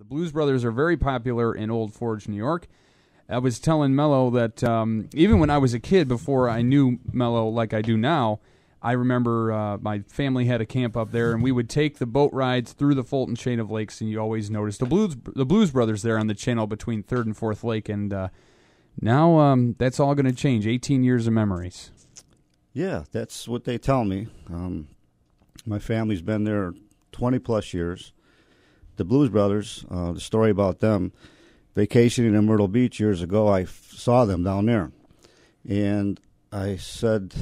The Blues Brothers are very popular in Old Forge, New York. I was telling Mello that even when I was a kid, before I knew Mello like I do now, I remember my family had a camp up there, and we would take the boat rides through the Fulton chain of lakes, and you always noticed the Blues Brothers there on the channel between 3rd and 4th Lake, and now that's all going to change. 18 years of memories. Yeah, that's what they tell me. My family's been there 20-plus years. The Blues Brothers, the story about them, vacationing in Myrtle Beach years ago, I saw them down there. And I said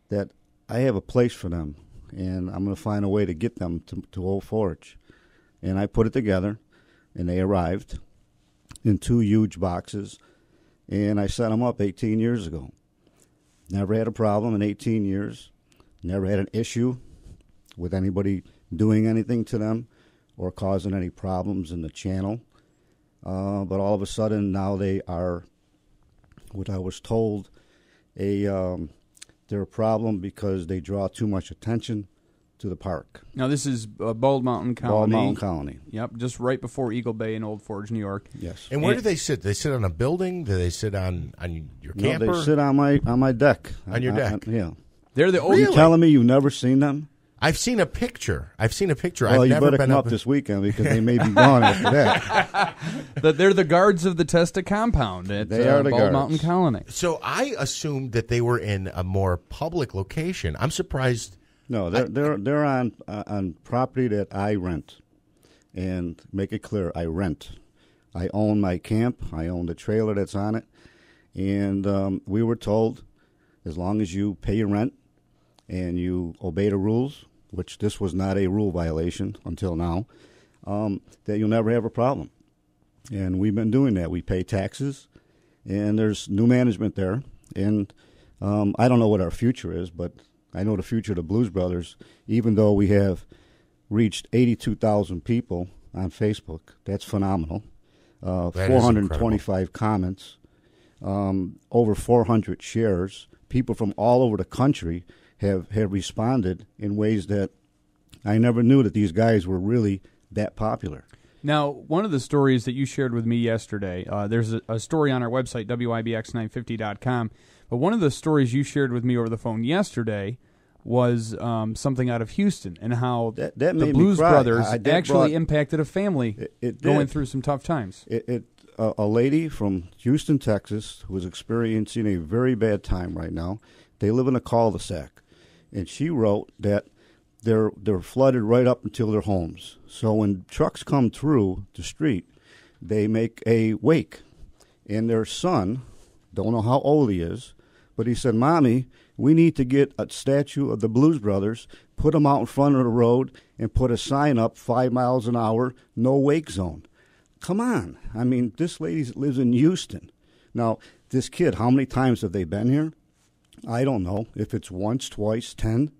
that I have a place for them, and I'm going to find a way to get them to Old Forge. And I put it together, and they arrived in 2 huge boxes, and I set them up 18 years ago. Never had a problem in 18 years. Never had an issue with anybody doing anything to them or causing any problems in the channel. But all of a sudden now they are, what I was told, they're a problem because they draw too much attention to the park. Now this is Bald Mountain Colony. Bald Mountain Colony. Yep, just right before Eagle Bay in Old Forge, New York. Yes. And where do they sit? They sit on a building? Do they sit on your camper? No, they sit on my deck. On your deck? Yeah. They're the old. Are you telling me you've never seen them? I've seen a picture. Well, I've you never better been come up this weekend because they may be gone after that. They're the guards of the Testa compound at They are the Bald guards. Mountain Colony. So I assumed that they were in a more public location. I'm surprised. No, they're on property that I rent, and make it clear, I rent. I own my camp. I own the trailer that's on it, and we were told, as long as you pay your rent and you obey the rules, which this was not a rule violation until now, that you'll never have a problem. And we've been doing that. We pay taxes, and there's new management there, and I don't know what our future is, but I know the future of the Blues Brothers, even though we have reached 82,000 people on Facebook. That's phenomenal. 425 comments, over 400 shares. People from all over the country have responded in ways that I never knew that these guys were really that popular. Now, one of the stories that you shared with me yesterday, there's a story on our website, WIBX950.com, but one of the stories you shared with me over the phone yesterday was something out of Houston and how that the made Blues me cry. Brothers actually impacted a family it going did. through some tough times. A lady from Houston, Texas, who is experiencing a very bad time right now. They live in a cul-de-sac, and she wrote that they're flooded right up until their homes. So when trucks come through the street, they make a wake. And their son, don't know how old he is, but he said, "Mommy, we need to get a statue of the Blues Brothers, put them out in front of the road, and put a sign up 5 miles an hour, no wake zone." Come on. I mean, this lady lives in Houston. Now, this kid, how many times have they been here? I don't know if it's once, twice, 10,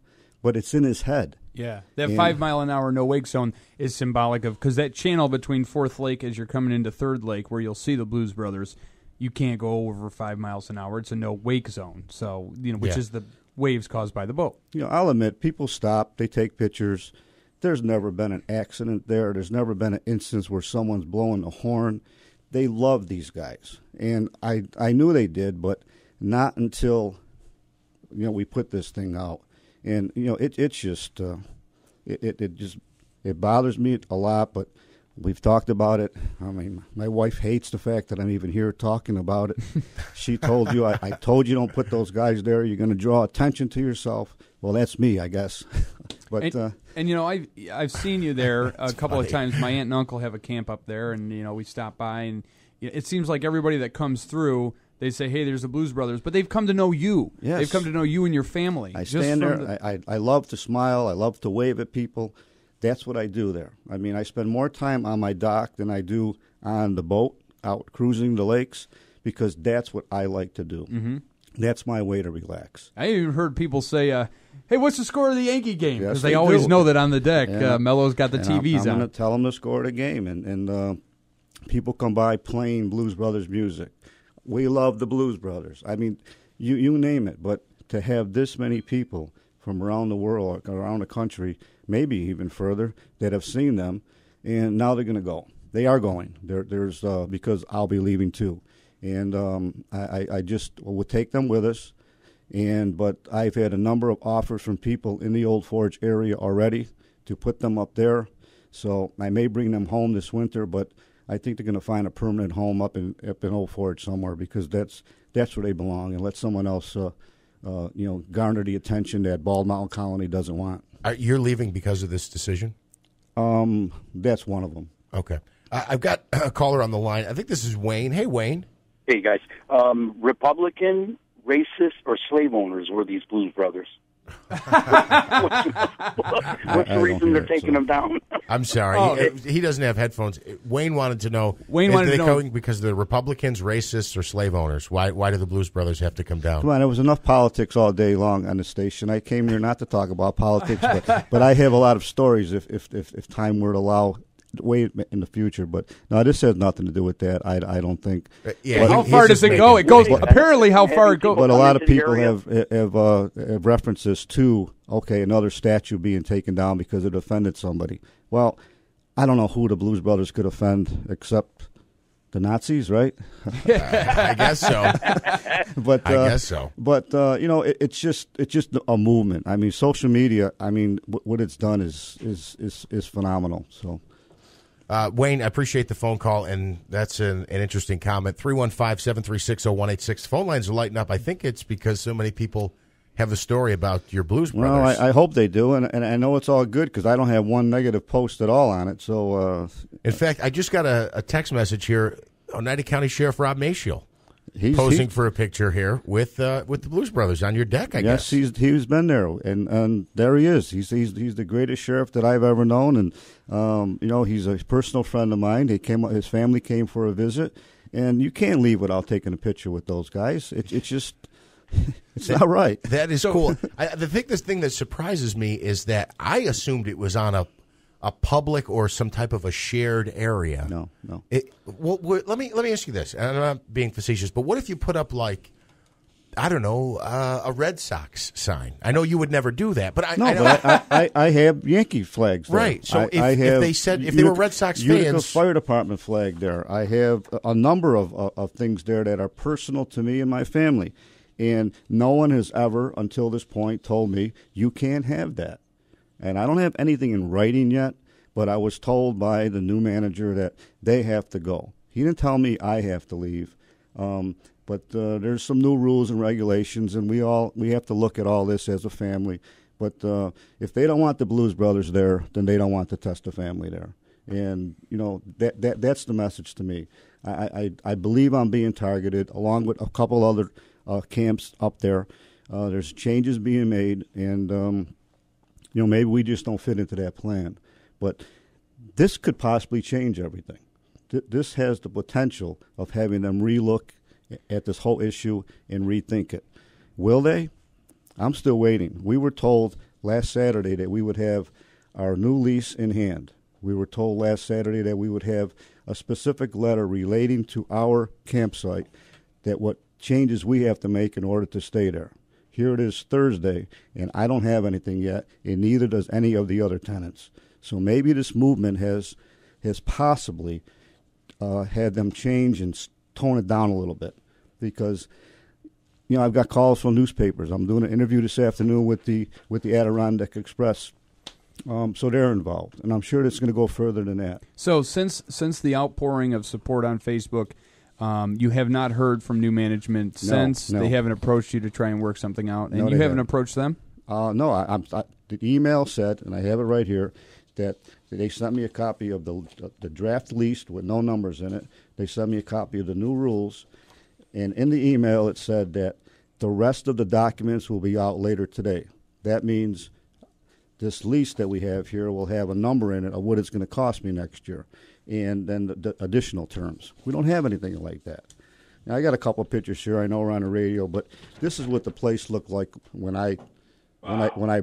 but it's in his head. Yeah, that 5 mile an hour no wake zone is symbolic of, because that channel between 4th Lake as you're coming into 3rd Lake where you'll see the Blues Brothers, you can't go over 5 miles an hour. It's a no wake zone, so which is the waves caused by the boat. I'll admit, people stop, they take pictures. There's never been an accident there. There's never been an instance where someone's blowing the horn. They love these guys, and I knew they did, but not until we put this thing out. And it's just it bothers me a lot, but we've talked about it. I mean, my wife hates the fact that I'm even here talking about it. She told you, I told you don't put those guys there. You're going to draw attention to yourself. Well, that's me, I guess. But I've seen you there a couple of times. My aunt and uncle have a camp up there, and we stop by, and it seems like everybody that comes through, they say, "Hey, there's the Blues Brothers," but they've come to know you. Yes. They've come to know you and your family. I stand there. I love to smile. I love to wave at people. That's what I do there. I mean, I spend more time on my dock than I do on the boat out cruising the lakes because that's what I like to do. Mm-hmm. That's my way to relax. I even heard people say, "Hey, what's the score of the Yankee game?" Because Yes, they they always do. know that on the deck, Mello's got the TVs I'm on. going to tell them to score the game, and people come by playing Blues Brothers music. We love the Blues Brothers. I mean, you name it. But to have this many people from around the world, around the country, maybe even further, that have seen them, and now they're going to go. They are going. There's because I'll be leaving too, and I just would take them with us. But I've had a number of offers from people in the Old Forge area already to put them up there. So I may bring them home this winter, but I think they're going to find a permanent home up in Old Forge somewhere, because that's where they belong, and let someone else garner the attention that Bald Mountain Colony doesn't want. You're leaving because of this decision? That's one of them. Okay. I've got a caller on the line. I think this is Wayne. Hey, Wayne. Hey, guys. Republican, racist, or slave owners were these Blues Brothers? What's the reason they're taking them down? I'm sorry. He doesn't have headphones. Wayne wanted to know. Going because they're Republicans, racists, or slave owners? Why do the Blues Brothers have to come down? Come on, there was enough politics all day long on the station. I came here not to talk about politics, but I have a lot of stories if time were to allow way in the future. But no, this has nothing to do with that. I don't think. How far does it go? It goes apparently how far it goes. But a lot of people have references to another statue being taken down because it offended somebody. Well, I don't know who the Blues Brothers could offend except the Nazis, right? I guess so. But I guess so. But it's just a movement. I mean, social media. I mean, what it's done is phenomenal. So. Wayne, I appreciate the phone call, and that's an interesting comment. 315-736-0186. Phone lines are lighting up. I think it's because so many people have a story about your Blues Brothers. Well, I hope they do, and I know it's all good because I don't have one negative post at all on it. So, in fact, I just got a text message here. Oneida County Sheriff Rob Mashiel posing for a picture here with the Blues Brothers on your deck, I guess. Yes, he's been there, and there he is. He's the greatest sheriff that I've ever known, and he's a personal friend of mine. His family came for a visit, and you can't leave without taking a picture with those guys. It's just it's not right. That is cool. The thing that surprises me is that I assumed it was on a public or some type of a shared area. No. Let me ask you this, and I'm not being facetious, but what if you put up a Red Sox sign? I know you would never do that, but I have Yankee flags there. Right. So if they were Red Sox fans, Utica Fire Department flag there. I have a number of things there that are personal to me and my family, and no one has ever until this point told me you can't have that. And I don't have anything in writing yet, but I was told by the new manager that they have to go. He didn't tell me I have to leave. But there's some new rules and regulations, and we have to look at all this as a family. But if they don't want the Blues Brothers there, then they don't want the Testa family there. And that's the message to me. I believe I'm being targeted, along with a couple other camps up there. There's changes being made, and maybe we just don't fit into that plan. But this could possibly change everything. This has the potential of having them relook at this whole issue and rethink it. Will they? I'm still waiting. We were told last Saturday that we would have our new lease in hand. We were told last Saturday that we would have a specific letter relating to our campsite, that what changes we have to make in order to stay there. Here it is Thursday, and I don't have anything yet, and neither does any of the other tenants. So maybe this movement has possibly had them change and tone it down a little bit, because I've got calls from newspapers. I'm doing an interview this afternoon with the Adirondack Express, so they're involved, and I'm sure it's going to go further than that. So since the outpouring of support on Facebook, you have not heard from new management since? No. They haven't approached you to try and work something out, and you haven't approached them? No. The email said, and I have it right here, that they sent me a copy of the draft lease with no numbers in it. They sent me a copy of the new rules, and in the email it said that the rest of the documents will be out later today. That means this lease that we have here will have a number in it of what it's going to cost me next year, and then the additional terms. We don't have anything like that. Now, I got a couple of pictures here. I know we're on the radio, but this is what the place looked like when I bought it. Oh my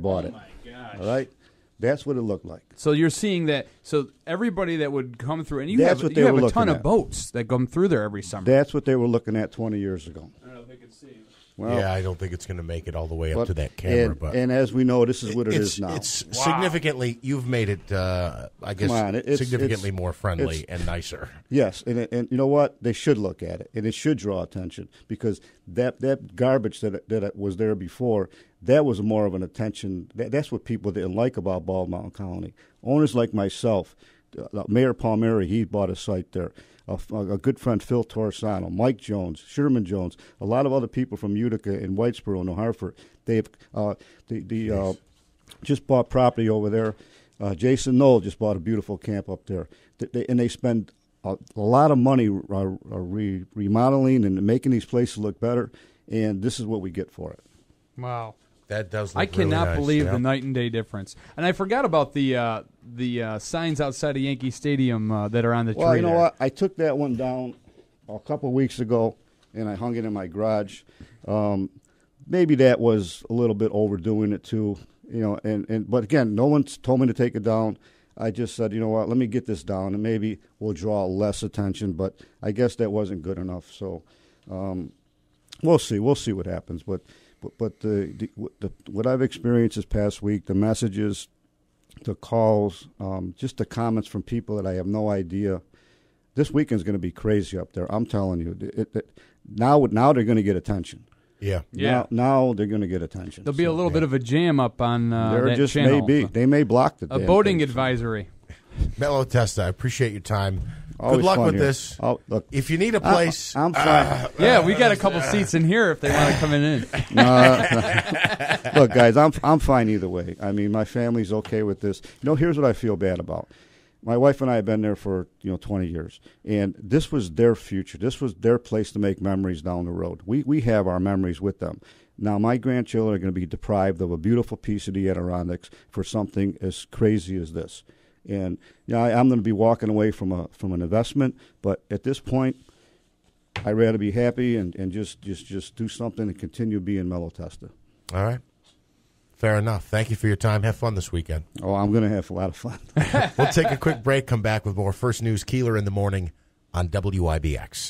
gosh! All right, that's what it looked like. So you're seeing that. So everybody that would come through, and you That's have a ton of boats that come through there every summer. That's what they were looking at 20 years ago. I don't know if they could see. Well, yeah, I don't think it's going to make it all the way up to that camera. And as we know, this is what it is now. It's significantly, you've made it, I guess, significantly more friendly and nicer. Yes, and you know what? They should look at it, and it should draw attention, because that garbage that was there before, that was more of an attention. That's what people didn't like about Bald Mountain Colony. Owners like myself, Mayor Palmieri, he bought a site there. A good friend, Phil Torsano, Mike Jones, Sherman Jones, a lot of other people from Utica and Whitesboro, New Hartford. They've just bought property over there. Jason Knoll just bought a beautiful camp up there. And they spend a lot of money remodeling and making these places look better, and this is what we get for it. Wow. That does look I cannot really nice, believe the night and day difference. And I forgot about the signs outside of Yankee Stadium that are on the tree. Well, you know what? I took that one down a couple of weeks ago, and I hung it in my garage. Maybe that was a little bit overdoing it too, but again, no one's told me to take it down. I just said, you know what? Let me get this down, and maybe we'll draw less attention. But I guess that wasn't good enough. So we'll see. We'll see what happens. But what I've experienced this past week, the messages, the calls, just the comments from people that I have no idea. This weekend's going to be crazy up there. I'm telling you. Now they're going to get attention. Yeah. Now they're going to get attention. There'll be a little bit of a jam up on that just channel. May be. They may block the a boating advisory. Mello Testa, I apprate your time. Always good luck with here. this. Look, if you need a place, I'm fine. Yeah, we got a couple seats in here if they want to come in. Look, guys, I'm fine either way. I mean, my family's okay with this. Here's what I feel bad about. My wife and I have been there for 20 years, and this was their future. This was their place to make memories down the road. We have our memories with them. Now, my grandchildren are going to be deprived of a beautiful piece of the Adirondacks for something as crazy as this. And I'm going to be walking away from an investment, but at this point, I'd rather be happy and just do something and continue being Mello Testa. All right. Fair enough. Thank you for your time. Have fun this weekend. Oh, I'm going to have a lot of fun. We'll take a quick break, come back with more First News Keeler in the Morning on WIBX.